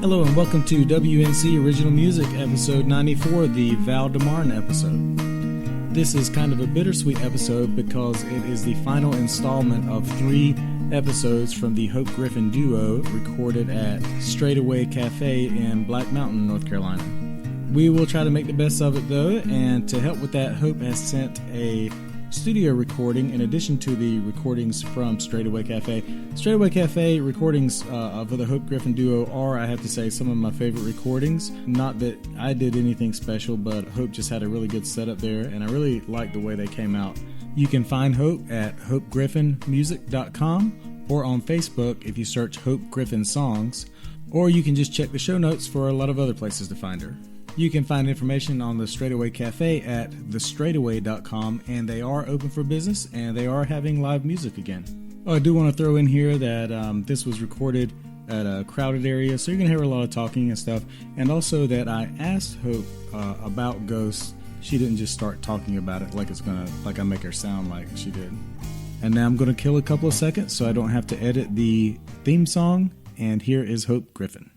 Hello and welcome to WNC Original Music, episode 94, the Val DeMarne episode. This is kind of a bittersweet episode because it is the final installment of 3 episodes from the Hope Griffin duo recorded at Straightaway Cafe in Black Mountain, North Carolina. We will try to make the best of it though, and to help with that, Hope has sent a studio recording in addition to the recordings from Straightaway Cafe. Straightaway Cafe recordings of the Hope Griffin duo are, I have to say, some of my favorite recordings. Not that I did anything special, but Hope just had a really good setup there, and I really like the way they came out. You can find Hope at hopegriffinmusic.com or on Facebook if you search Hope Griffin Songs, or you can just check the show notes for a lot of other places to find her. You can find information on the Straightaway Cafe at thestraightaway.com, and they are open for business, and they are having live music again. I do want to throw in here that this was recorded at a crowded area, so you're going to hear a lot of talking and stuff, and also that I asked Hope about ghosts. She didn't just start talking about it like I make her sound like she did. And now I'm going to kill a couple of seconds so I don't have to edit the theme song, and here is Hope Griffin.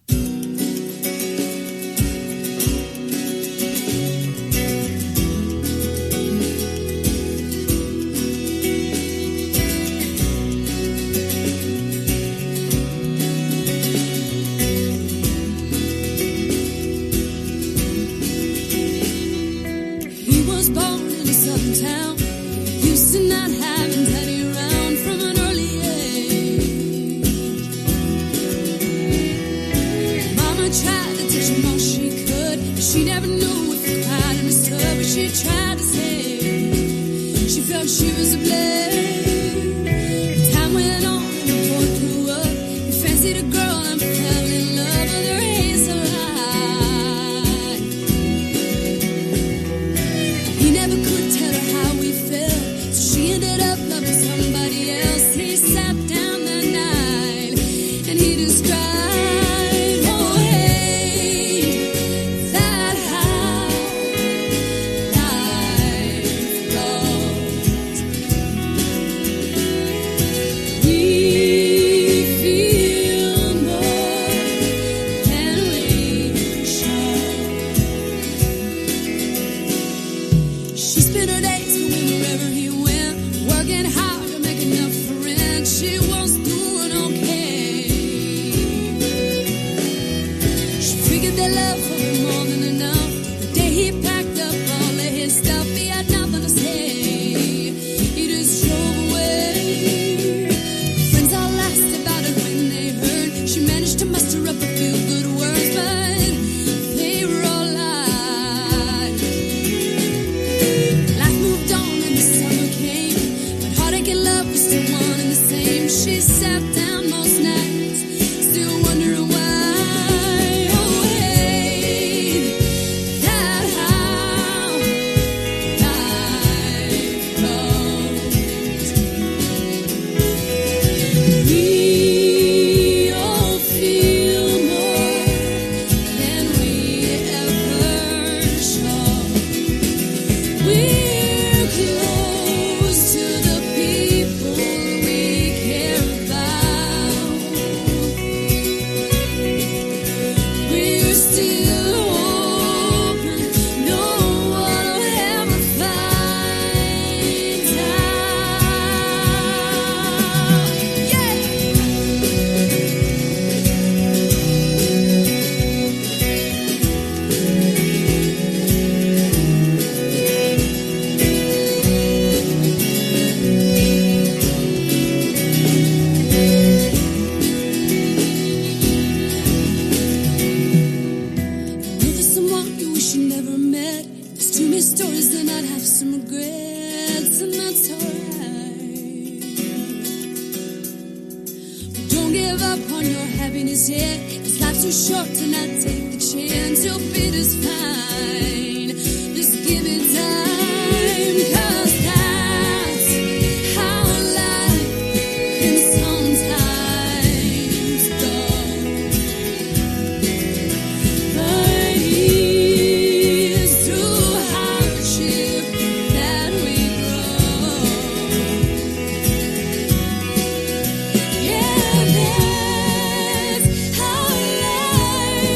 Yeah, that's how life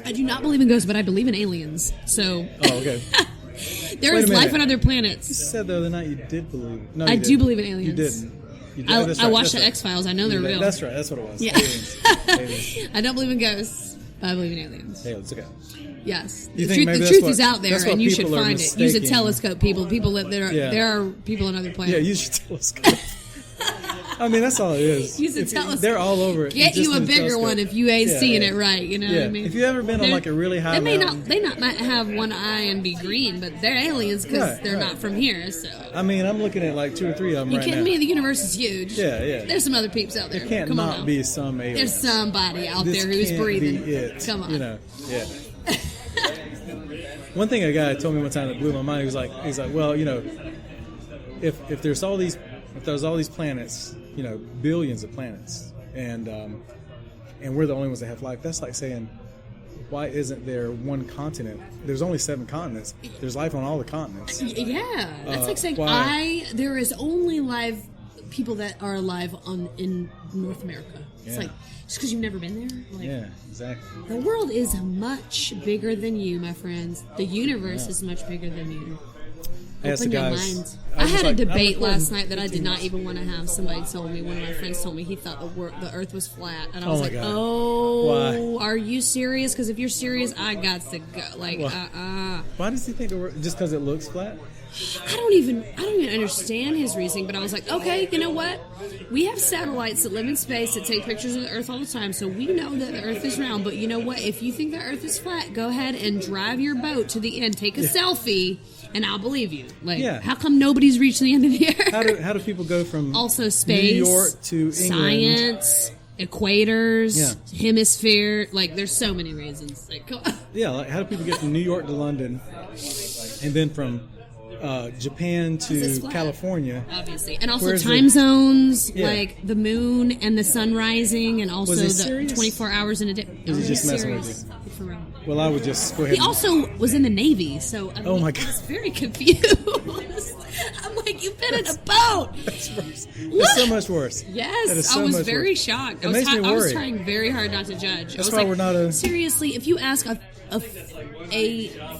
I do not believe in ghosts, but I believe in aliens. So. Oh, okay. There is life on other planets. You said the other night you did believe. No, I do believe in aliens. You didn't. I watched the X-Files. I know they're real. That's right. That's what it was. Yeah. Aliens. I don't believe in ghosts, but I believe in aliens. Aliens, okay. Yes. The truth is out there, and you should find it. Use a mistaking. telescope, people. There are people on other planets. Yeah, use your telescope. I mean, that's all it is. Use a telescope. They're all over it. Get you a bigger one if you ain't seeing it right. You know what I mean? If you've ever been on like a really high mountain. They might have one eye and be green, but they're aliens because they're not from here. So I mean, I'm looking at like 2 or 3 of them you right now. kidding me? The universe is huge. Yeah. There's some other peeps out there. There can't Come on not now. be some aliens. There's somebody out there who's can't breathing. Be it. Come on. You know, yeah. One thing a guy told me one time that blew my mind. He was like, well, you know, if there's all these planets, you know, billions of planets, and we're the only ones that have life. That's like saying, why isn't there one continent? There's only 7 continents. There's life on all the continents. Yeah, that's like saying there is only live people that are alive in North America. It's like just because you've never been there. Like, yeah, exactly. The world is much bigger than you, my friends. The universe is much bigger than you. Open your mind. I had a debate last night that I did not even want to have. Somebody told me, one of my friends told me he thought the earth was flat. And I was like, why? Are you serious? Because if you're serious, I got to go. Like, Why does he think the world, just because it looks flat? I don't even understand his reasoning, but I was like, okay, you know what? We have satellites that live in space that take pictures of the Earth all the time, so we know that the Earth is round. But you know what? If you think the Earth is flat, go ahead and drive your boat to the end, take a selfie, and I'll believe you. Like, how come nobody's reached the end of the Earth? How do people go from also space, New York to England? Science, equators, hemisphere? Like, there's so many reasons. Like, come on. Yeah, like how do people get from New York to London, and then from Japan to California, obviously, and also time zones, like the moon and the sun rising, and also the 24 hours in a day. Was he just messing with you? For real. Well, I would just go ahead. He also was in the Navy, so I mean, my God, I was very confused. I'm like, you've been in a boat. That's worse. That's so much worse. Yes, I was very shocked. It makes me worried. I was trying very hard not to judge. That's why we're not seriously. If you ask a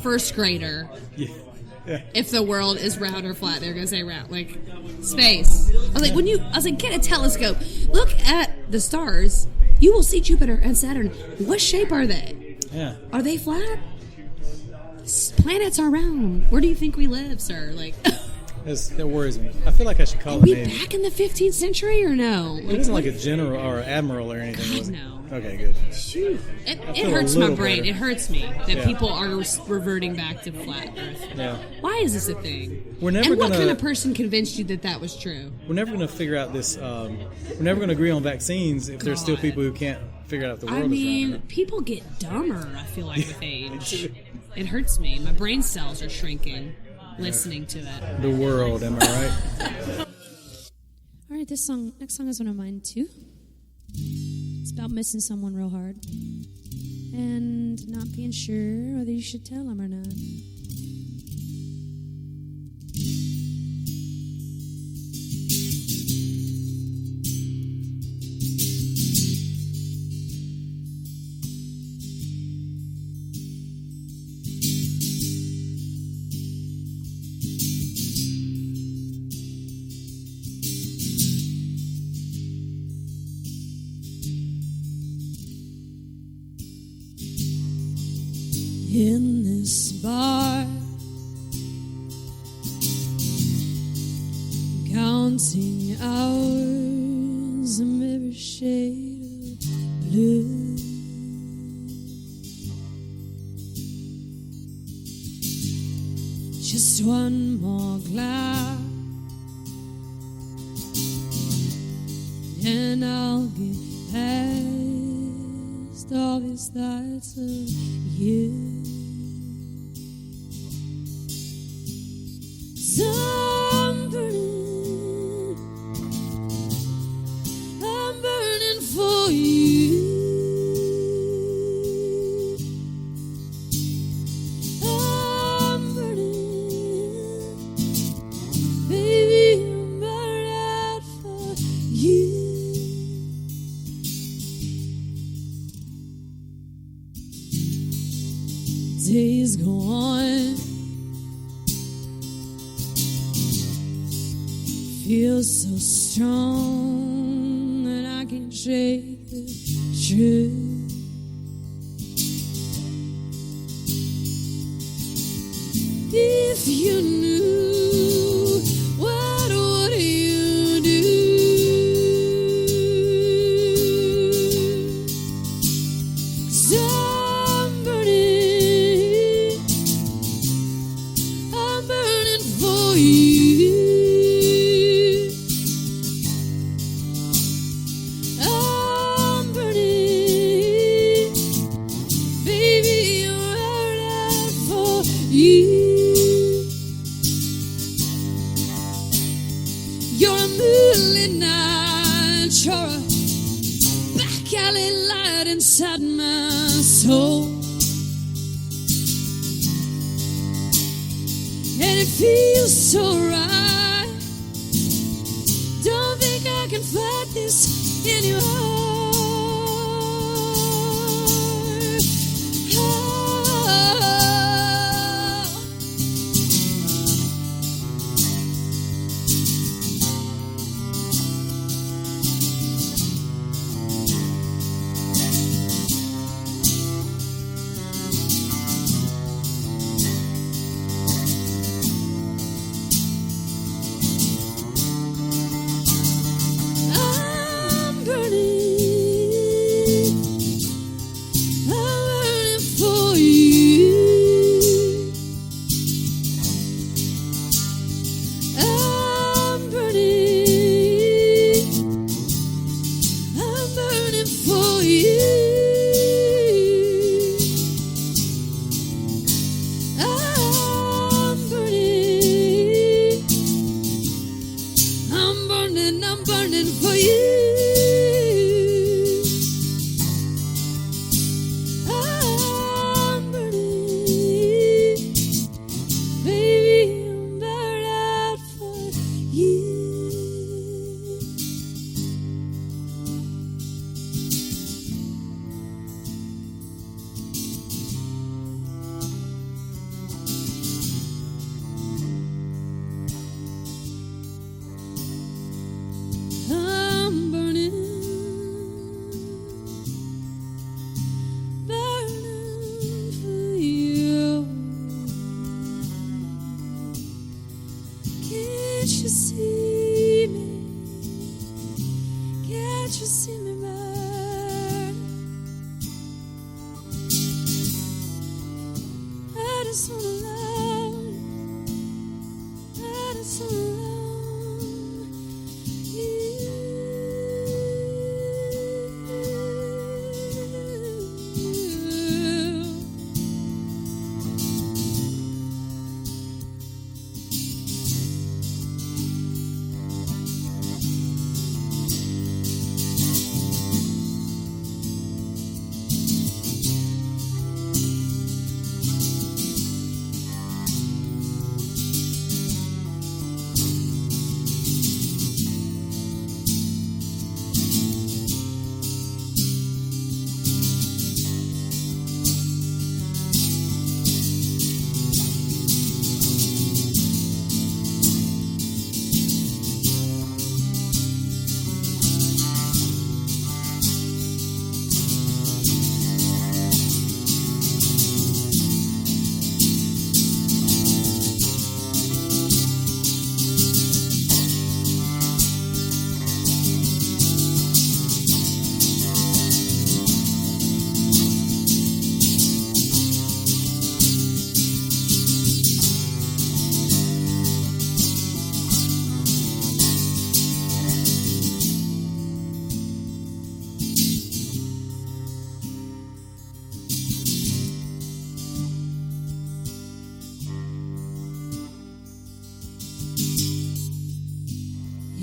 first grader. Yeah. If the world is round or flat, they're gonna say round, like space. I was like, get a telescope, look at the stars. You will see Jupiter and Saturn. What shape are they? Yeah. Are they flat? Planets are round. Where do you think we live, sir? Like, that worries me. I feel like I should call the Navy. Back in the 15th century or no? It wasn't like a general or admiral or anything. Was it? No. Okay, good. Shoot. It hurts my brain. Better. It hurts me that people are reverting back to flat Earth. Yeah. Why is this a thing? What kind of person convinced you that was true? We're never going to figure out this. We're never going to agree on vaccines if there's still people who can't figure out the world. I mean, people get dumber, I feel like, with age. It hurts me. My brain cells are shrinking listening to it. The world, am I right? All right, next song is one of mine, too. It's about missing someone real hard and not being sure whether you should tell them or not. In this bar, counting hours of every shade of blue. Just one more glass, and I'll get past all these thoughts of you. I'm burning for you. I'm burning, baby, I'm burning out for you. days go on. Feels so strong that I can't shake the truth. If you knew, what would you do? 'Cause I'm burning for you. I'm burning, baby, I'm burning for you. You're a moonlit night, you're a back alley light inside my soul, and it feels so right. Don't think I can fight this anymore.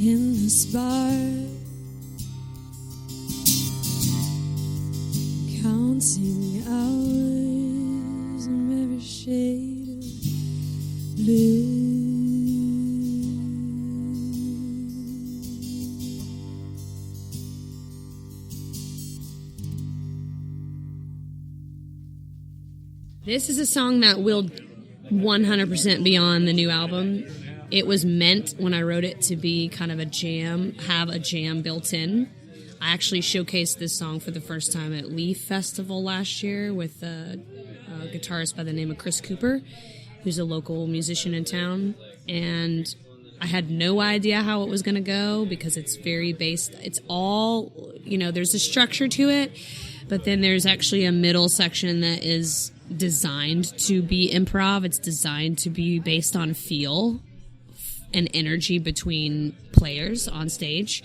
In this bar, counting hours of every shade of blue. This is a song that will 100% be on the new album. It was meant, when I wrote it, to be kind of a jam, have a jam built in. I actually showcased this song for the first time at Leaf Festival last year with a guitarist by the name of Chris Cooper, who's a local musician in town. And I had no idea how it was going to go because it's very based. It's all, there's a structure to it, but then there's actually a middle section that is designed to be improv. It's designed to be based on feel and energy between players on stage.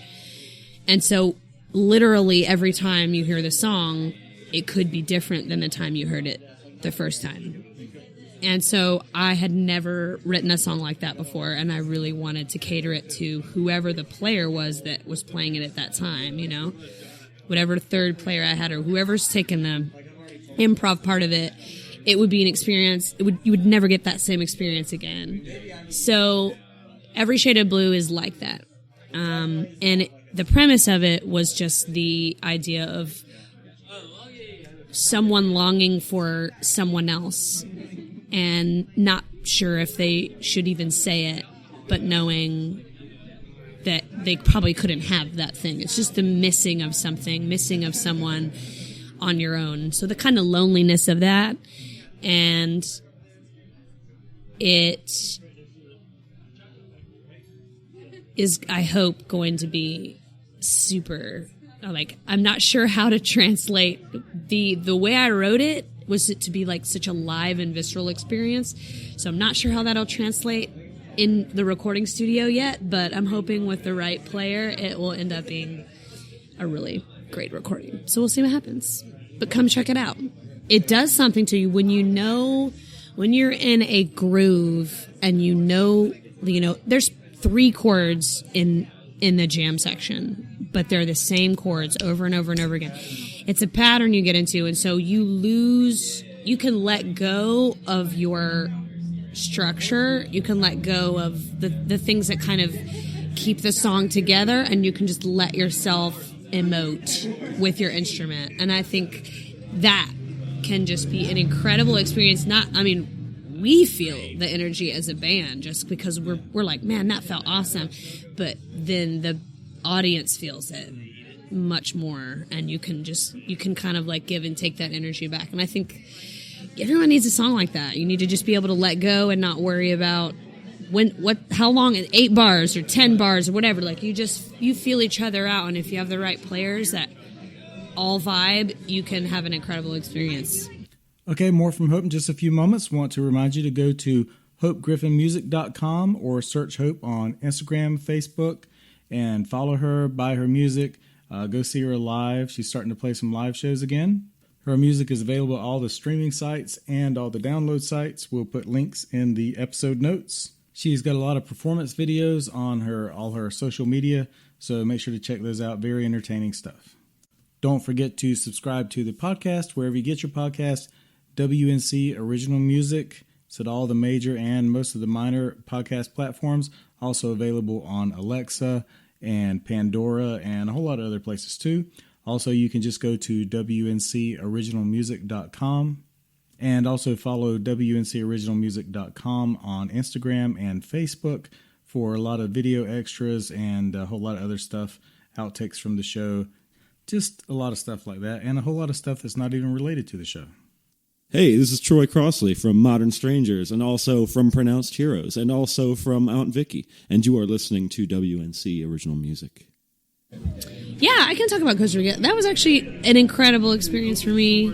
And so literally every time you hear the song, it could be different than the time you heard it the first time. And so I had never written a song like that before, and I really wanted to cater it to whoever the player was that was playing it at that time, whatever third player I had or whoever's taking the improv part of it. It would be an experience. You would never get that same experience again. So Every Shade of Blue is like that. And the premise of it was just the idea of someone longing for someone else and not sure if they should even say it, but knowing that they probably couldn't have that thing. It's just the missing of something, missing of someone on your own. So the kind of loneliness of that. And it is, I hope, going to be super, I'm not sure how to translate the way I wrote it was it to be like such a live and visceral experience. So I'm not sure how that'll translate in the recording studio yet, but I'm hoping with the right player, it will end up being a really great recording. So we'll see what happens. But come check it out. It does something to you when when you're in a groove and there's 3 chords in the jam section, but they're the same chords over and over and over again. It's a pattern you get into, and so you can let go of your structure, you can let go of the things that kind of keep the song together, and you can just let yourself emote with your instrument. And I think that can just be an incredible experience. We feel the energy as a band just because we're like, man, that felt awesome. But then the audience feels it much more, and you can kind of like give and take that energy back. And I think everyone needs a song like that. You need to just be able to let go and not worry about how long, 8 bars or 10 bars or whatever. Like you feel each other out, and if you have the right players that all vibe, you can have an incredible experience. Okay, more from Hope in just a few moments. Want to remind you to go to hopegriffinmusic.com or search Hope on Instagram, Facebook, and follow her, buy her music, go see her live. She's starting to play some live shows again. Her music is available at all the streaming sites and all the download sites. We'll put links in the episode notes. She's got a lot of performance videos on all her social media, so make sure to check those out. Very entertaining stuff. Don't forget to subscribe to the podcast wherever you get your podcast. WNC Original Music. It's at all the major and most of the minor podcast platforms. Also available on Alexa and Pandora and a whole lot of other places too. Also, you can just go to WNCOriginalmusic.com and also follow WNCOriginalmusic.com on Instagram and Facebook for a lot of video extras and a whole lot of other stuff, outtakes from the show, just a lot of stuff like that, and a whole lot of stuff that's not even related to the show. Hey, this is Troy Crossley from Modern Strangers, and also from Pronounced Heroes, and also from Aunt Vicky, and you are listening to WNC Original Music. Yeah, I can talk about Costa Rica. That was actually an incredible experience for me.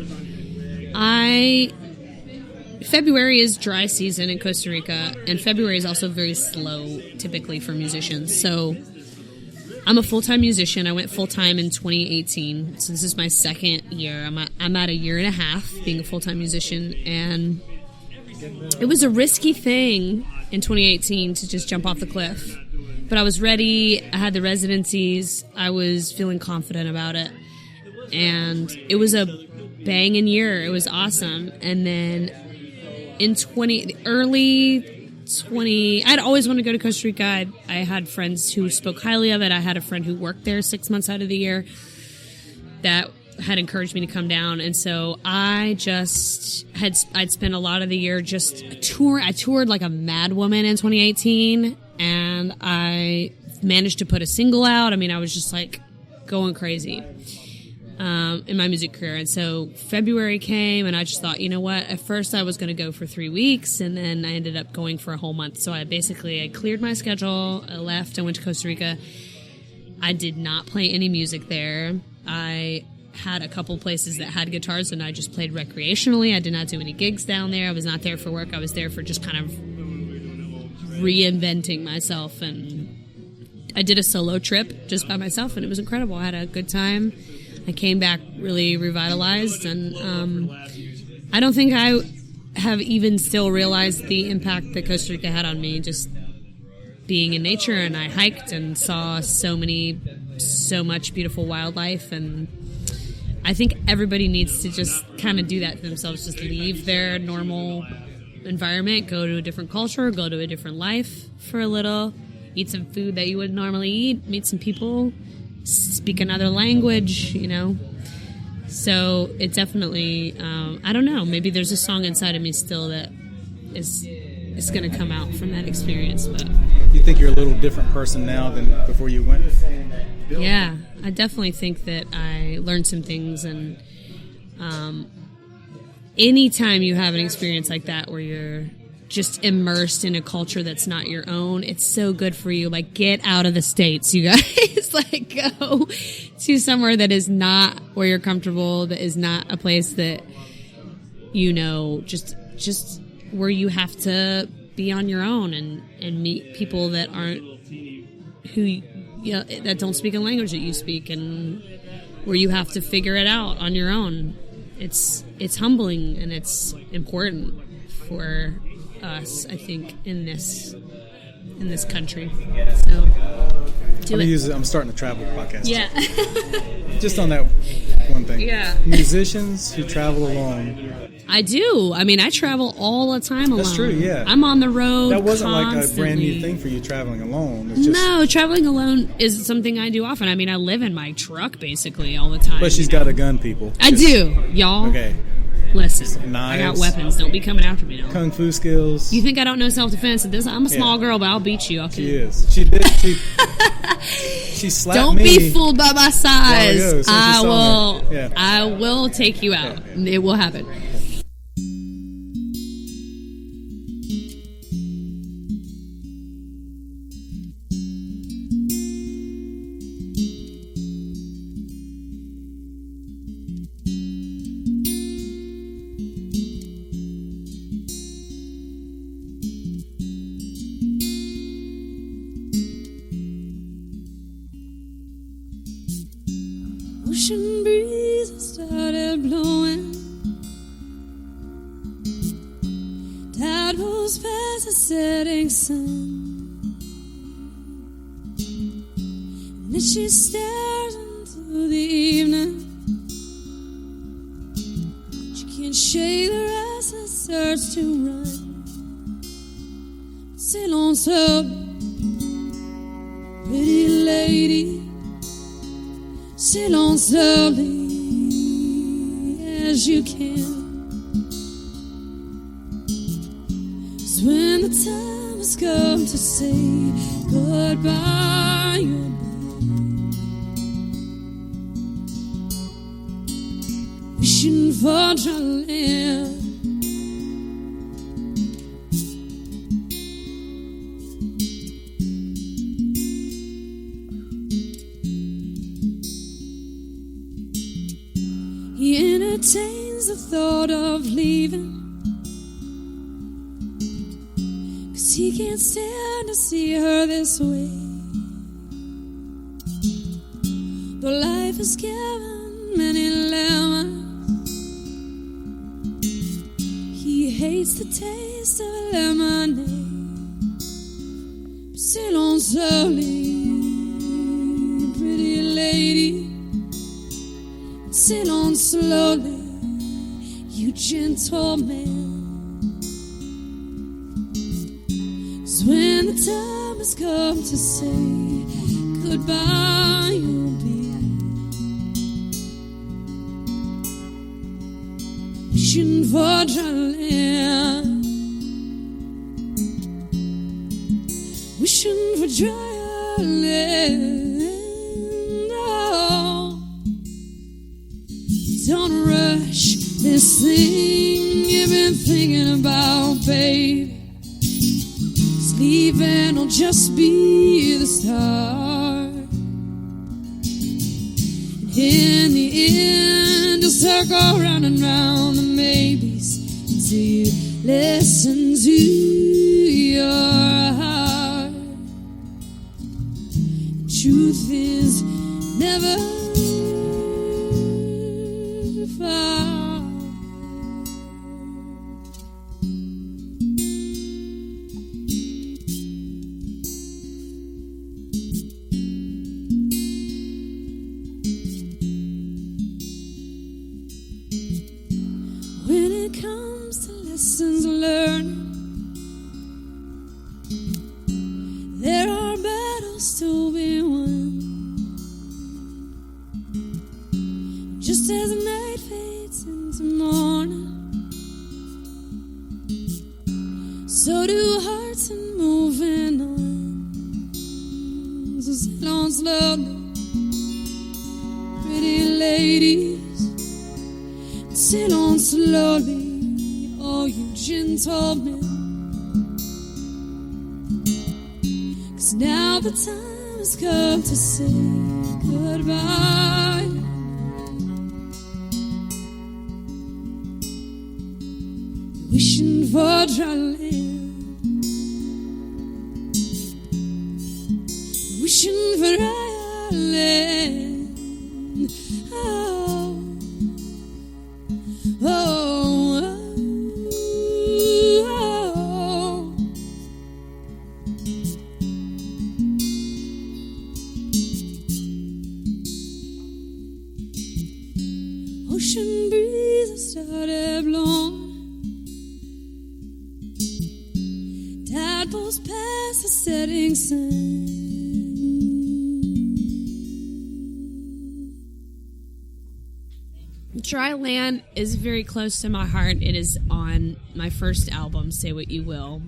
February is dry season in Costa Rica, and February is also very slow, typically, for musicians. So I'm a full-time musician. I went full-time in 2018, so this is my second year. I'm at a year and a half being a full-time musician, and it was a risky thing in 2018 to just jump off the cliff. But I was ready. I had the residencies. I was feeling confident about it, and it was a banging year. It was awesome. And then in I'd always wanted to go to Costa Rica. I had friends who spoke highly of it. I had a friend who worked there 6 months out of the year that had encouraged me to come down, and so I'd spent a lot of the year just touring. I toured like a mad woman in 2018, and I managed to put a single out. I mean, I was just like going crazy in my music career. And so February came, and I just thought, you know what? At first I was going to go for 3 weeks, and then I ended up going for a whole month. So I cleared my schedule. I left. I went to Costa Rica. I did not play any music there. I had a couple places that had guitars, and I just played recreationally. I did not do any gigs down there. I was not there for work. I was there for just kind of reinventing myself. And I did a solo trip just by myself, and it was incredible. I had a good time. I came back really revitalized, and I don't think I have even still realized the impact that Costa Rica had on me, just being in nature. And I hiked and saw so much beautiful wildlife, and I think everybody needs to just kind of do that to themselves, just leave their normal environment, go to a different culture, go to a different life for a little, eat some food that you would normally eat, meet some people, speak another language, you know. So it definitely, I don't know, maybe there's a song inside of me still that is going to come out from that experience. But you think you're a little different person now than before you went? Yeah, I definitely think that I learned some things, and anytime you have an experience like that where you're just immersed in a culture that's not your own, it's so good for you. Like, get out of the States, you guys. Like, go to somewhere that is not where you're comfortable, that is not a place that, you know, just where you have to be on your own and meet people that aren't, that don't speak a language that you speak, and where you have to figure it out on your own. It's humbling, and it's important for us, I think, in this country. So I'm starting a travel podcast. Yeah. Just on that one thing. Yeah. Musicians who travel alone. I do. I mean, I travel all the time alone. That's true, yeah. I'm on the road That wasn't constantly. like a brand new thing for you, traveling alone. It's just, No, traveling alone is something I do often. I mean, I live in my truck basically all the time. but she's got a gun, people. I do, y'all. Okay. Listen, I Knives. got weapons. Don't be coming after me now. Kung fu skills. You think I don't know self-defense? I'm a small girl, but I'll beat you. She is. She did. She slapped Don't me. be fooled by my size. Long ago, as soon as you saw me. Yeah. I will take you out. It will happen. Ocean breeze started blowing. Tide rolls past the setting sun. And then she stares into the evening. She can't shake the restless starts to run. Sail on, so pretty lady. Sail on slowly as you can. 'Cause when the time has come to say goodbye, you'll be wishing for dry land. He entertains the thought of leaving, 'cause he can't stand to see her this way. Though life has given many lemons, he hates the taste of lemonade. Sail on slowly, pretty lady. Sail on slowly, you gentle man. 'Cause when the time has come to say goodbye, you'll be wishing for dry land, wishing for dry land. Oh, don't rush this thing you've been thinking about, babe. Leaving will just be the start. In the end, you'll circle round and round the maybes until you listen to your heart. Truth is never far. Lessons learned, there are battles to be won. Just as the night fades into morning, so do hearts and moving on. So sit on slowly, pretty ladies, sit on slowly. Oh, you gentlemen, 'cause now the time has come to say goodbye. Wishing for dry land, wishing for dry land. Oh, oh, oh. Ocean breezes started blowing, tide pulls past the setting sun. Dry Land is very close to my heart. It is on my first album, Say What You Will.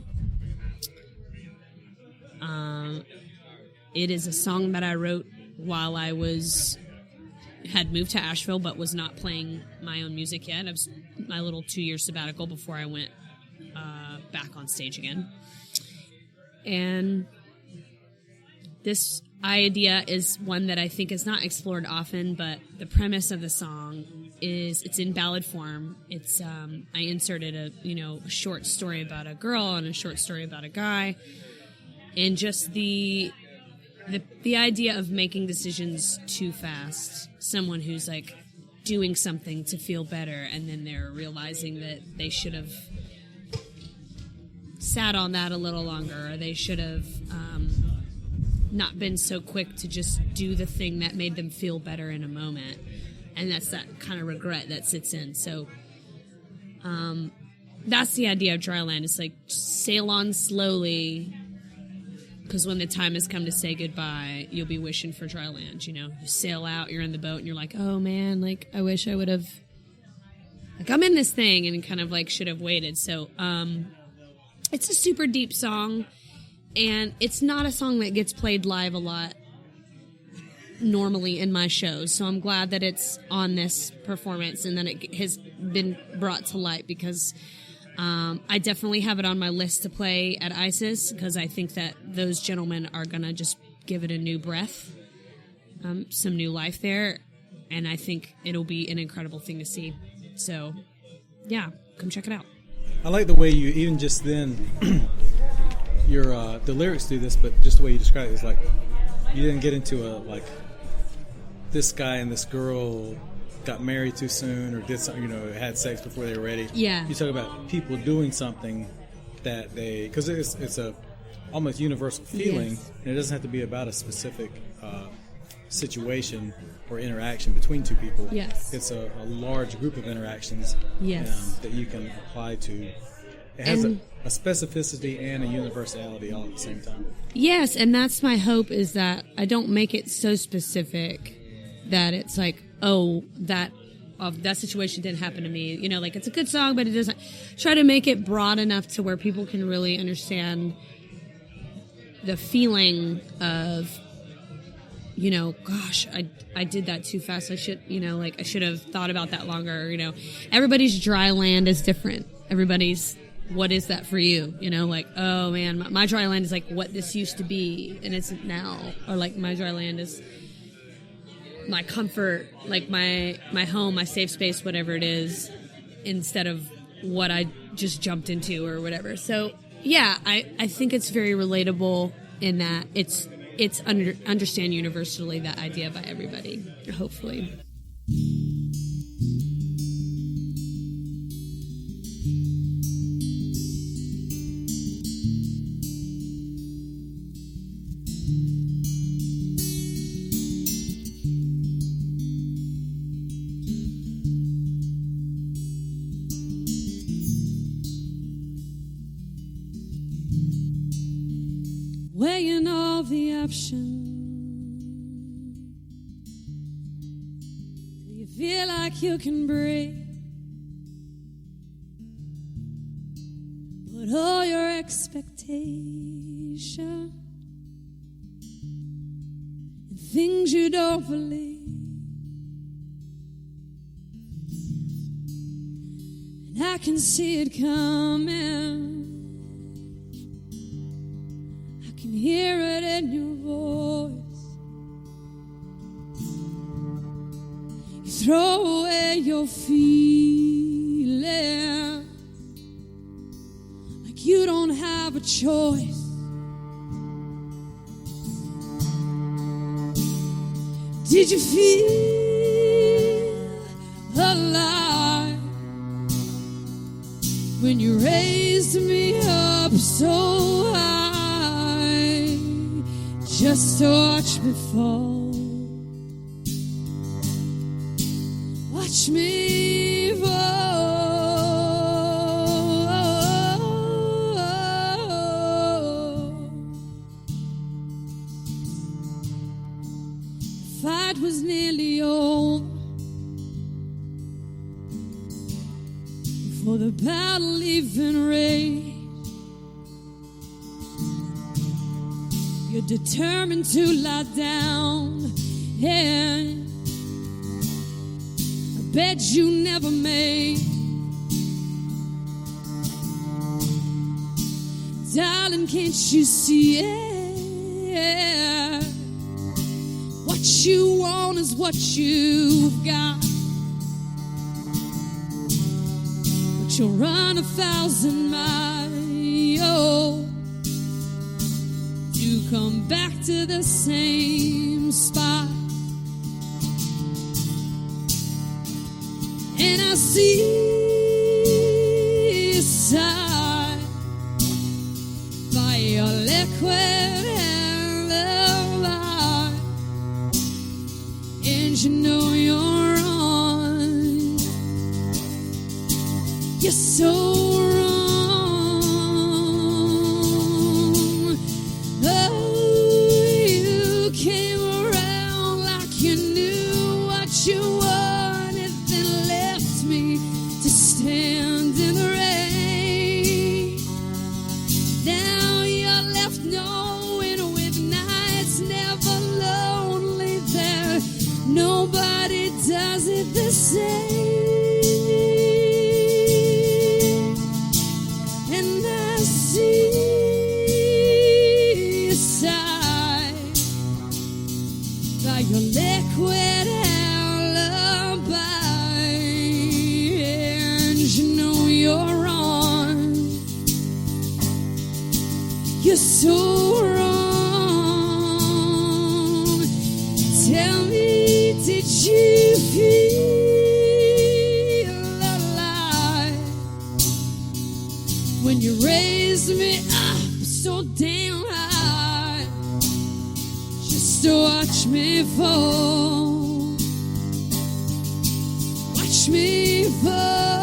It is a song that I wrote while I had moved to Asheville but was not playing my own music yet. It was my little 2-year sabbatical before I went back on stage again. And this idea is one that I think is not explored often, but the premise of the song is it's in ballad form. It's I inserted a short story about a girl and a short story about a guy, and just the idea of making decisions too fast. Someone who's like doing something to feel better, and then they're realizing that they should have sat on that a little longer, or they should have not been so quick to just do the thing that made them feel better in a moment. And that's that kind of regret that sits in. So that's the idea of Dry Land. It's like sail on slowly, because when the time has come to say goodbye, you'll be wishing for dry land. You sail out, you're in the boat, and you're like, oh man, like I wish I would have, like I'm in this thing, and kind of like should have waited. So it's a super deep song, and it's not a song that gets played live a lot normally in my shows. So I'm glad that it's on this performance and that it has been brought to light, because I definitely have it on my list to play at ISIS, because I think that those gentlemen are going to just give it a new breath, some new life there, and I think it'll be an incredible thing to see. So, yeah, come check it out. I like the way you, even just then, the lyrics do this, but just the way you describe it is like, you didn't get into this guy and this girl got married too soon, or did something, had sex before they were ready. Yeah. You talk about people doing something that because it's a almost universal feeling, yes. And it doesn't have to be about a specific situation or interaction between two people. Yes. It's a large group of interactions. Yes. That you can apply to. It has a specificity and a universality all at the same time. Yes, and that's my hope, is that I don't make it so specific that it's like, oh, that that situation didn't happen to me. You know, like it's a good song, but it doesn't. Try to make it broad enough to where people can really understand the feeling of, you know, gosh, I did that too fast. I should, you know, like I should have thought about that longer. You know, everybody's dry land is different. Everybody's, what is that for you? You know, like, oh man, my dry land is like what this used to be and it's now. Or like my dry land is my comfort, like my home, my safe space, whatever it is, instead of what I just jumped into or whatever. So yeah, I think it's very relatable in that it's understand universally that idea by everybody, hopefully. Weighing all the options, do you feel like you can breathe? But all your expectations and things you don't believe, and I can see it coming. Hear it in your voice. You throw away your feelings like you don't have a choice. Did you feel alive when you raised me up so high? Just to watch me fall, watch me fall. The fight was nearly over before the battle even raged. You're determined to lie down, and a bed you never made. Darling, can't you see it? What you want is what you've got. But you'll run 1,000 miles to come back to the same spot. And I see a sign by your liquid alibi, and you know you're on. You're so wrong. You wanted, then left me to stand in the rain. Now you're left knowing with nights never lonely there. Nobody does it the same. And I see a sign by your liquid you're so wrong. Tell me, did you feel alive when you raised me up so damn high, just to watch me fall, watch me fall?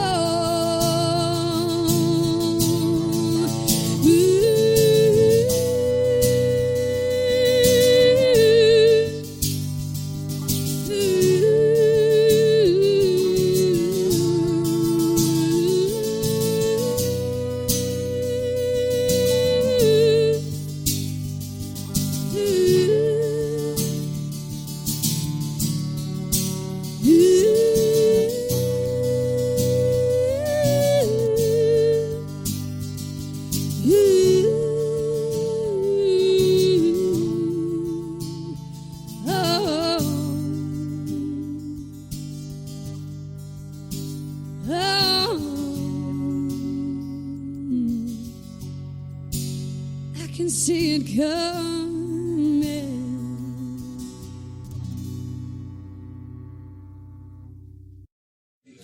can see it coming.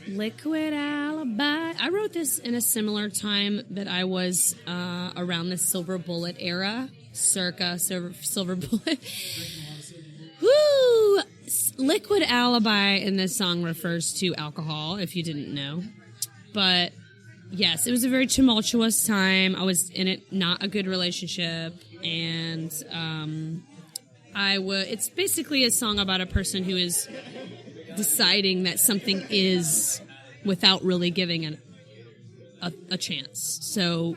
Liquid Alibi. I wrote this in a similar time that I was around the Silver Bullet era, circa Silver Bullet. Woo! Liquid Alibi in this song refers to alcohol, if you didn't know. But yes, it was a very tumultuous time. I was in it, not a good relationship, and it's basically a song about a person who is deciding that something is without really giving a chance. So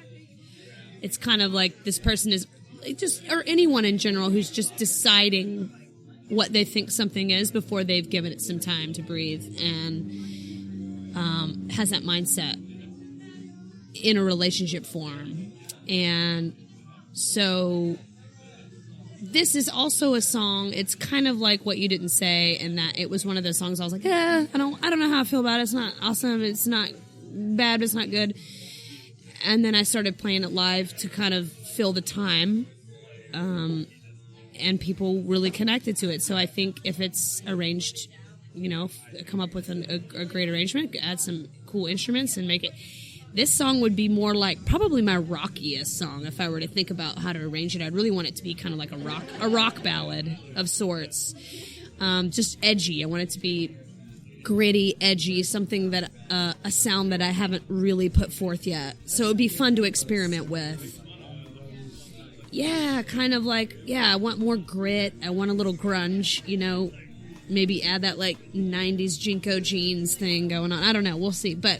it's kind of like this person is just, or anyone in general who's just deciding what they think something is before they've given it some time to breathe, and has that mindset in a relationship form. And so this is also a song, it's kind of like What You Didn't Say, in that it was one of those songs I was like, I don't know how I feel about it. It's not awesome, it's not bad, but it's not good. And then I started playing it live to kind of fill the time, and people really connected to it. So I think if it's arranged, come up with a great arrangement, add some cool instruments and make it... This song would be more like probably my rockiest song if I were to think about how to arrange it. I'd really want it to be kind of like a rock ballad of sorts, just edgy. I want it to be gritty, edgy, something that a sound that I haven't really put forth yet. So it would be fun to experiment with. Yeah, kind of like, I want more grit. I want a little grunge, maybe add that like 90s Jinko jeans thing going on. I don't know. We'll see. But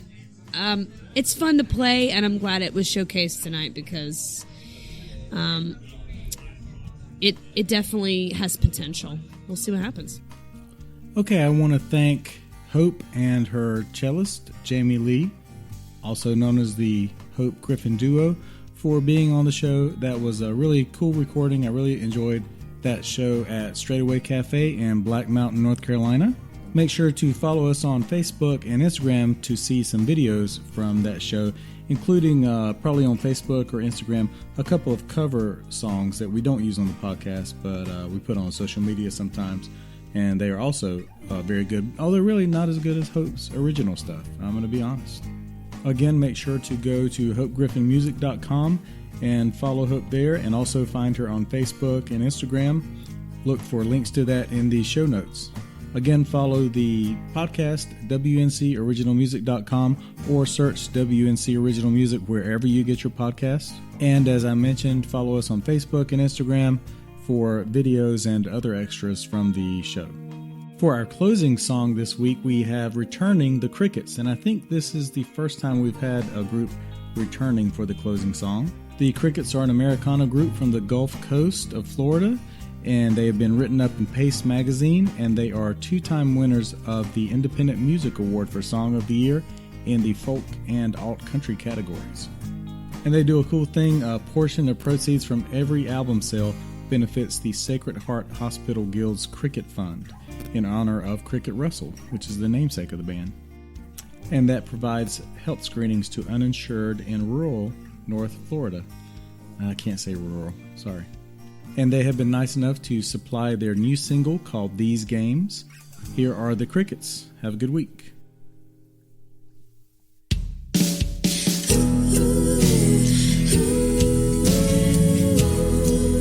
it's fun to play, and I'm glad it was showcased tonight because it definitely has potential. We'll see what happens. Okay, I want to thank Hope and her cellist, Jamie Leigh, also known as the Hope Griffin Duo, for being on the show. That was a really cool recording. I really enjoyed that show at Straightaway Cafe in Black Mountain, North Carolina. Make sure to follow us on Facebook and Instagram to see some videos from that show, including probably on Facebook or Instagram, a couple of cover songs that we don't use on the podcast, but we put on social media sometimes, and they are also very good, although really not as good as Hope's original stuff, I'm going to be honest. Again, make sure to go to hopegriffinmusic.com and follow Hope there, and also find her on Facebook and Instagram. Look for links to that in the show notes. Again, follow the podcast, WNCOriginalmusic.com, or search WNC Original Music wherever you get your podcasts. And as I mentioned, follow us on Facebook and Instagram for videos and other extras from the show. For our closing song this week, we have returning the Crickets, and I think this is the first time we've had a group returning for the closing song. The Crickets are an Americana group from the Gulf Coast of Florida, and they have been written up in Pace magazine, and they are two-time winners of the Independent Music Award for Song of the Year in the folk and alt country categories. And they do a cool thing. A portion of proceeds from every album sale benefits the Sacred Heart Hospital Guild's Cricket Fund in honor of Cricket Russell, which is the namesake of the band. And that provides health screenings to uninsured in rural North Florida. I can't say rural, sorry. And they have been nice enough to supply their new single called These Games. Here are the Crickets. Have a good week.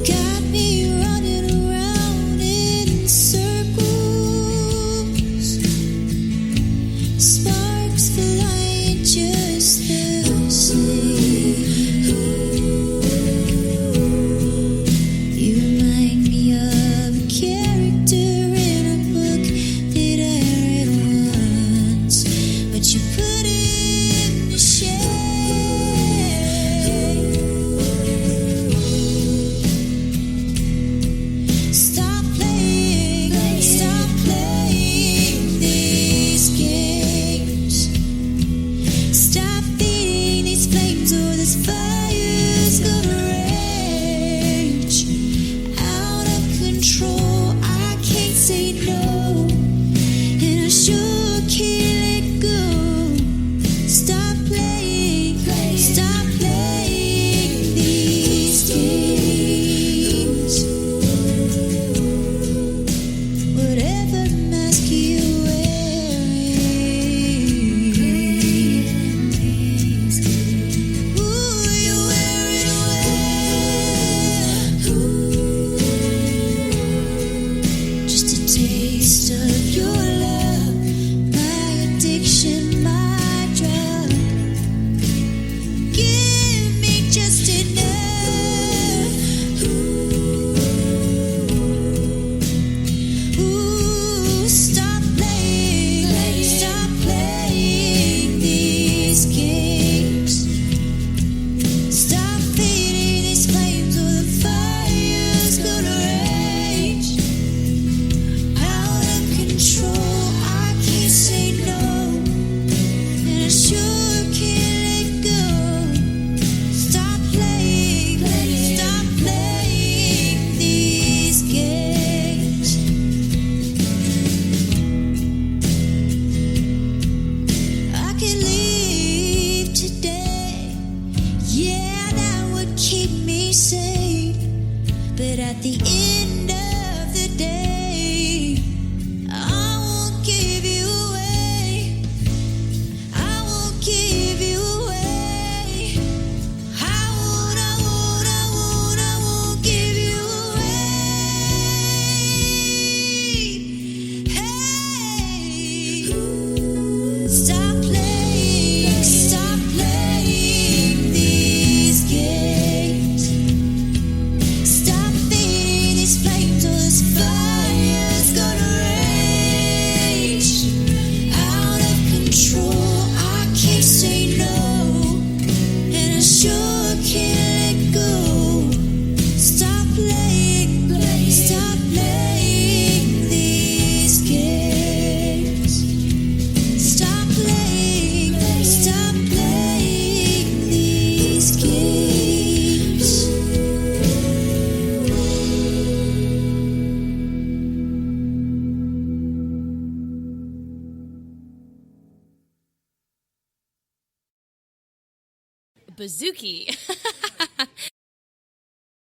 Got me running around in circles, sparks flying just the same. Stop playing these games. me say, but at the end of the day, I won't give you away. I won't give you away. I won't give you away. Hey, stop playing these games. Stop feeding these flames, or this fire's gonna rage out of control. I can't say no, and I sure can't let go. Stop playing these games. Stop playing these games. Bazooki.